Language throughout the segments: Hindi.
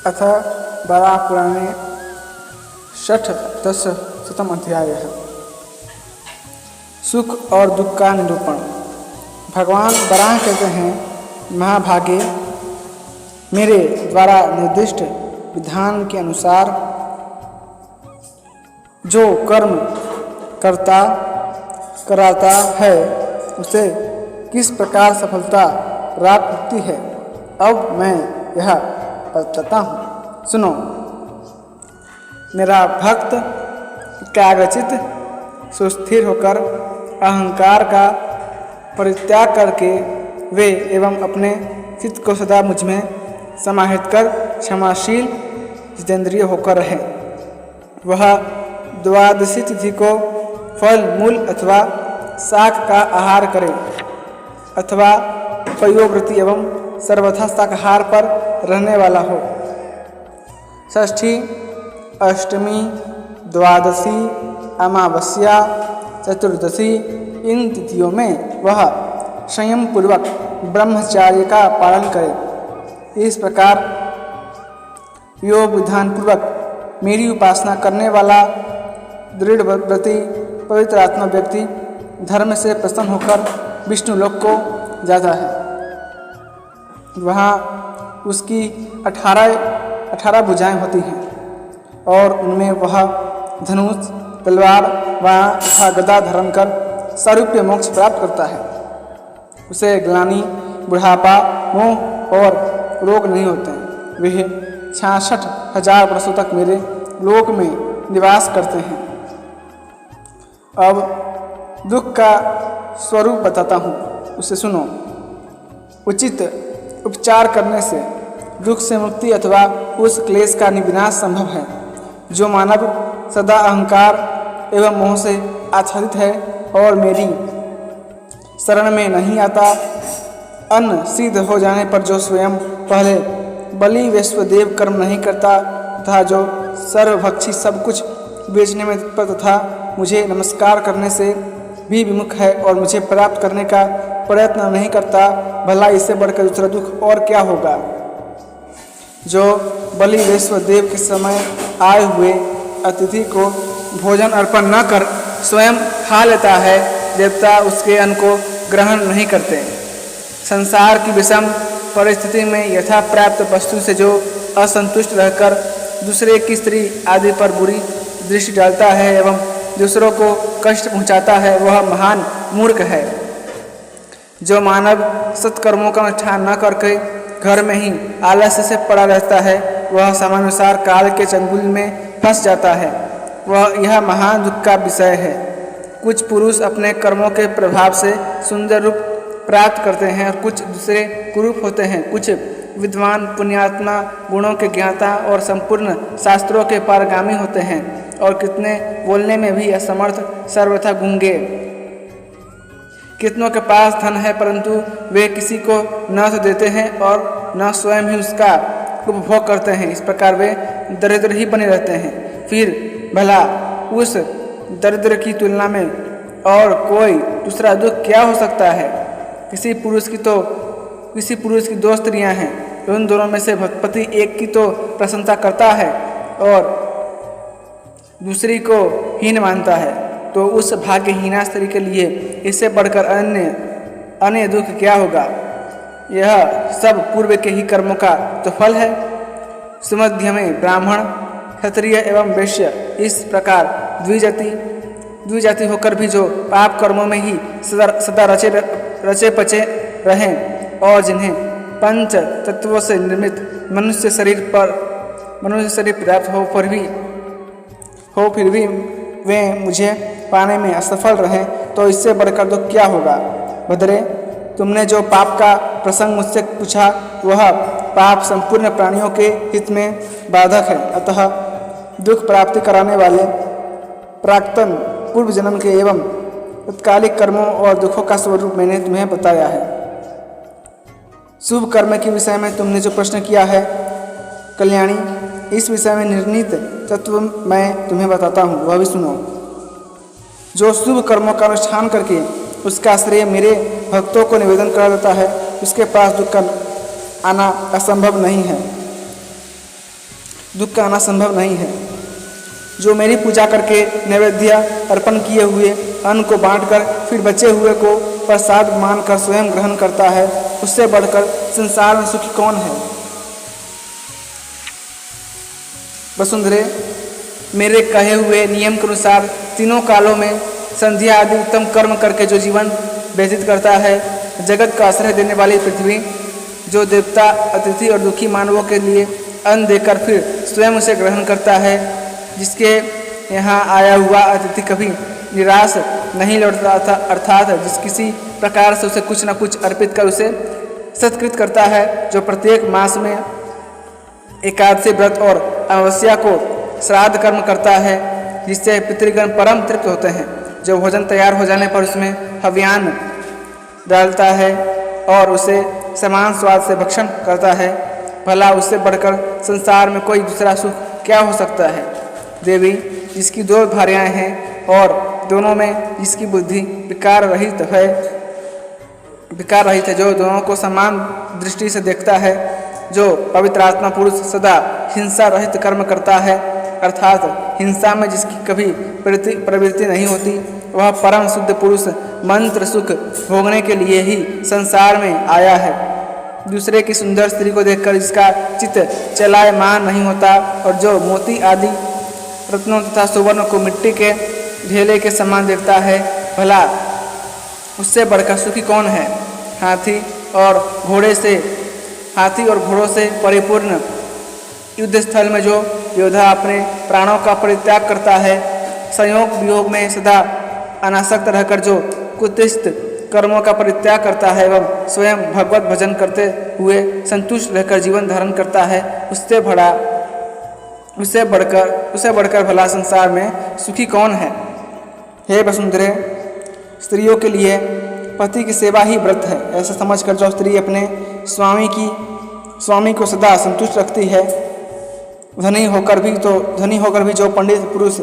अथ वराह पुराणे षष्ठदशशतम अध्याय है। सुख और दुख का निरूपण। भगवान वराह कहते हैं, महाभागे, मेरे द्वारा निर्दिष्ट विधान के अनुसार जो कर्म कराता है उसे किस प्रकार सफलता प्राप्त होती है, अब मैं यह बताता हूँ, सुनो। मेरा भक्त एकाग्रचित सुस्थिर होकर अहंकार का परित्याग करके वे एवं अपने चित्त को सदा मुझ में समाहित कर क्षमाशील जितेंद्रिय होकर रहे। वह द्वादशी तिथि को फल मूल अथवा शाक का आहार करे अथवा पयोव्रती एवं सर्वथा शाकाहार पर रहने वाला हो। षष्ठी, अष्टमी, द्वादशी, अमावस्या, चतुर्दशी इन तिथियों में वह संयम पूर्वक ब्रह्मचार्य का पालन करे। इस प्रकार योग विधान पूर्वक मेरी उपासना करने वाला दृढ़व्रती पवित्र आत्मा व्यक्ति धर्म से प्रसन्न होकर विष्णु लोक को जाता है। वहाँ उसकी 18 भुजाएं होती हैं और उनमें वह धनुष, तलवार, बाण तथा गदा धारण कर सारूप्य मोक्ष प्राप्त करता है। उसे ग्लानि, बुढ़ापा, मोह और रोग नहीं होते हैं। वे 66,000 वर्षों तक मेरे लोक में निवास करते हैं। अब दुख का स्वरूप बताता हूँ, उसे सुनो। उचित उपचार करने से दुख से मुक्ति अथवा उस क्लेश का विनाश संभव है। जो मानव सदा अहंकार एवं मोह से आच्छादित है और मेरी शरण में नहीं आता, अन्न सिद्ध हो जाने पर जो स्वयं पहले बलि वैश्वदेव कर्म नहीं करता तथा जो सर्वभक्षी सब कुछ बेचने में तत्पर तथा मुझे नमस्कार करने से भी विमुख है और मुझे प्राप्त करने का प्रयत्न नहीं करता, भला इससे बढ़कर दूसरा दुख और क्या होगा। जो बलि वैश्वदेव के समय आए हुए अतिथि को भोजन अर्पण न कर स्वयं खा लेता है, देवता उसके अन्न को ग्रहण नहीं करते। संसार की विषम परिस्थिति में यथा प्राप्त वस्तु से जो असंतुष्ट रहकर दूसरे की स्त्री आदि पर बुरी दृष्टि डालता है एवं दूसरों को कष्ट पहुंचाता है, वह महान मूर्ख है। जो मानव सत्कर्मों का अनुष्ठान न करके घर में ही आलस्य से पड़ा रहता है, वह समानुसार काल के चंगुल में फंस जाता है। वह यह महान दुख का विषय है। कुछ पुरुष अपने कर्मों के प्रभाव से सुंदर रूप प्राप्त करते हैं और कुछ दूसरे कुरूप होते हैं। कुछ विद्वान पुण्यात्मा गुणों के ज्ञाता और संपूर्ण शास्त्रों के पारगामी होते हैं और कितने बोलने में भी असमर्थ, सर्वथा गूंगे। कितनों के पास धन है परंतु वे किसी को न तो देते हैं और न स्वयं ही उसका उपभोग करते हैं। इस प्रकार वे दरिद्र ही बने रहते हैं। फिर भला उस दरिद्र की तुलना में और कोई दूसरा दुख क्या हो सकता है। किसी पुरुष की दो स्त्रियां हैं, उन दोनों में से पति एक की तो प्रशंसा करता है और दूसरी को हीन मानता है, तो उस भाग्यहीना स्त्री के लिए इससे बढ़कर अन्य दुख क्या होगा। यह सब पूर्व के ही कर्मों का तो फल है। सुमध्य में ब्राह्मण, क्षत्रिय एवं वैश्य इस प्रकार द्विजाति होकर भी जो पाप कर्मों में ही सदा रचे पचे रहें और जिन्हें पंच तत्वों से निर्मित मनुष्य शरीर प्राप्त हो फिर भी वे मुझे पाने में असफल रहें, तो इससे बढ़कर दुख क्या होगा। भद्रे, तुमने जो पाप का प्रसंग मुझसे पूछा, वह पाप संपूर्ण प्राणियों के हित में बाधक है। अतः दुख प्राप्ति कराने वाले प्राक्तन पूर्व जन्म के एवं तत्कालिक कर्मों और दुखों का स्वरूप मैंने तुम्हें बताया है। शुभ कर्म के विषय में तुमने जो प्रश्न किया है, कल्याणी, इस विषय में निर्णीत तत्व मैं तुम्हें बताता हूँ, वह भी सुनो। जो शुभ कर्मों का अनुष्ठान करके उसका श्रेय मेरे भक्तों को निवेदन करा देता है, उसके पास दुख का आना असंभव नहीं है। दुख का आना संभव नहीं है। जो मेरी पूजा करके नैवेद्य अर्पण किए हुए अन्न को बांटकर फिर बचे हुए को प्रसाद मानकर स्वयं ग्रहण करता है, उससे बढ़कर संसार में सुखी कौन है। वसुंधरे, मेरे कहे हुए नियम के अनुसार तीनों कालों में संध्या आदि उत्तम कर्म करके जो जीवन व्यतीत करता है, जगत का आश्रय देने वाली पृथ्वी, जो देवता अतिथि और दुखी मानवों के लिए अन्न देकर फिर स्वयं उसे ग्रहण करता है, जिसके यहाँ आया हुआ अतिथि कभी निराश नहीं लौटता था, अर्थात जिस किसी प्रकार से उसे कुछ न कुछ अर्पित कर उसे सत्कृत करता है, जो प्रत्येक मास में एकादशी व्रत और अमावस्या को श्राद्ध कर्म करता है, जिससे पितृगण परम तृप्त होते हैं, जो भोजन तैयार हो जाने पर उसमें हव्यान डालता है और उसे समान स्वाद से भक्षण करता है। भला उससे बढ़कर संसार में कोई दूसरा सुख क्या हो सकता है। देवी, जिसकी दो भार्याएं हैं और दोनों में जिसकी बुद्धि विकार रहित है, जो दोनों को समान दृष्टि से देखता है, जो पवित्र आत्मा पुरुष सदा हिंसा रहित कर्म करता है, अर्थात हिंसा में जिसकी कभी प्रवृत्ति नहीं होती, वह परम शुद्ध पुरुष मंत्र सुख भोगने के लिए ही संसार में आया है। दूसरे की सुंदर स्त्री को देखकर जिसका चित्त चलायमान नहीं होता और जो मोती आदि रत्नों तथा सुवर्ण को मिट्टी के ढेले के समान देखता है, भला उससे बढ़कर सुखी कौन है। हाथी और घोड़ों से परिपूर्ण युद्ध स्थल में जो योद्धा अपने प्राणों का परित्याग करता है, संयोग वियोग में सदा अनासक्त रहकर जो कुत्सित कर्मों का परित्याग करता है एवं स्वयं भगवत भजन करते हुए संतुष्ट रहकर जीवन धारण करता है, उससे बढ़कर भला संसार में सुखी कौन है। हे वसुंधरे, स्त्रियों के लिए पति की सेवा ही व्रत है। ऐसा समझकर जो स्त्री अपने स्वामी को सदा संतुष्ट रखती है, धनी होकर भी जो पंडित पुरुष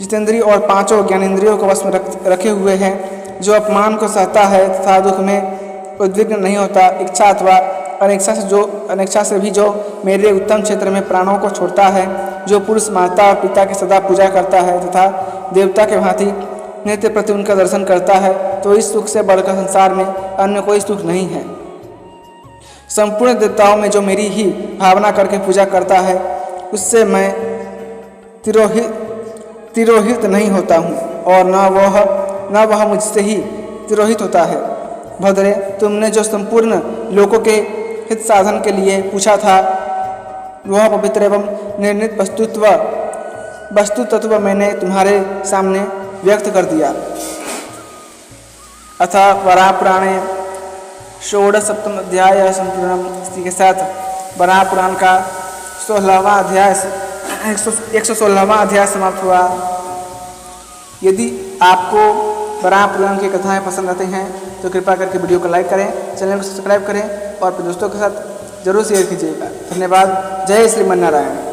जितेंद्रिय और पांचों ज्ञानेंद्रियों को वश में रखे हुए हैं, जो अपमान को सहता है तथा दुख में उद्विग्न नहीं होता, इच्छा अथवा अनिच्छा से भी जो मेरे उत्तम क्षेत्र में प्राणों को छोड़ता है, जो पुरुष माता और पिता की सदा पूजा करता है तथा देवता के भांति नित्य प्रति उनका दर्शन करता है, तो इस सुख से बढ़कर संसार में अन्य कोई सुख नहीं है। संपूर्ण देवताओं में जो मेरी ही भावना करके पूजा करता है, उससे मैं तिरोहित नहीं होता हूँ और न वह मुझसे ही तिरोहित होता है। भद्रे, तुमने जो संपूर्ण लोकों के हित साधन के लिए पूछा था, वह पवित्र एवं निर्णित वस्तु तत्व मैंने तुम्हारे सामने व्यक्त कर दिया। अथ वराहपुराणे 16 अध्याय संपूर्णम। इसी के साथ वराहपुराण का 16वां अध्याय 116वां अध्याय समाप्त हुआ। यदि आपको वराहपुराण की कथाएं पसंद आती हैं तो कृपया करके वीडियो को लाइक करें, चैनल को सब्सक्राइब करें और अपने दोस्तों के साथ जरूर शेयर कीजिएगा। धन्यवाद। जय श्रीमन नारायण।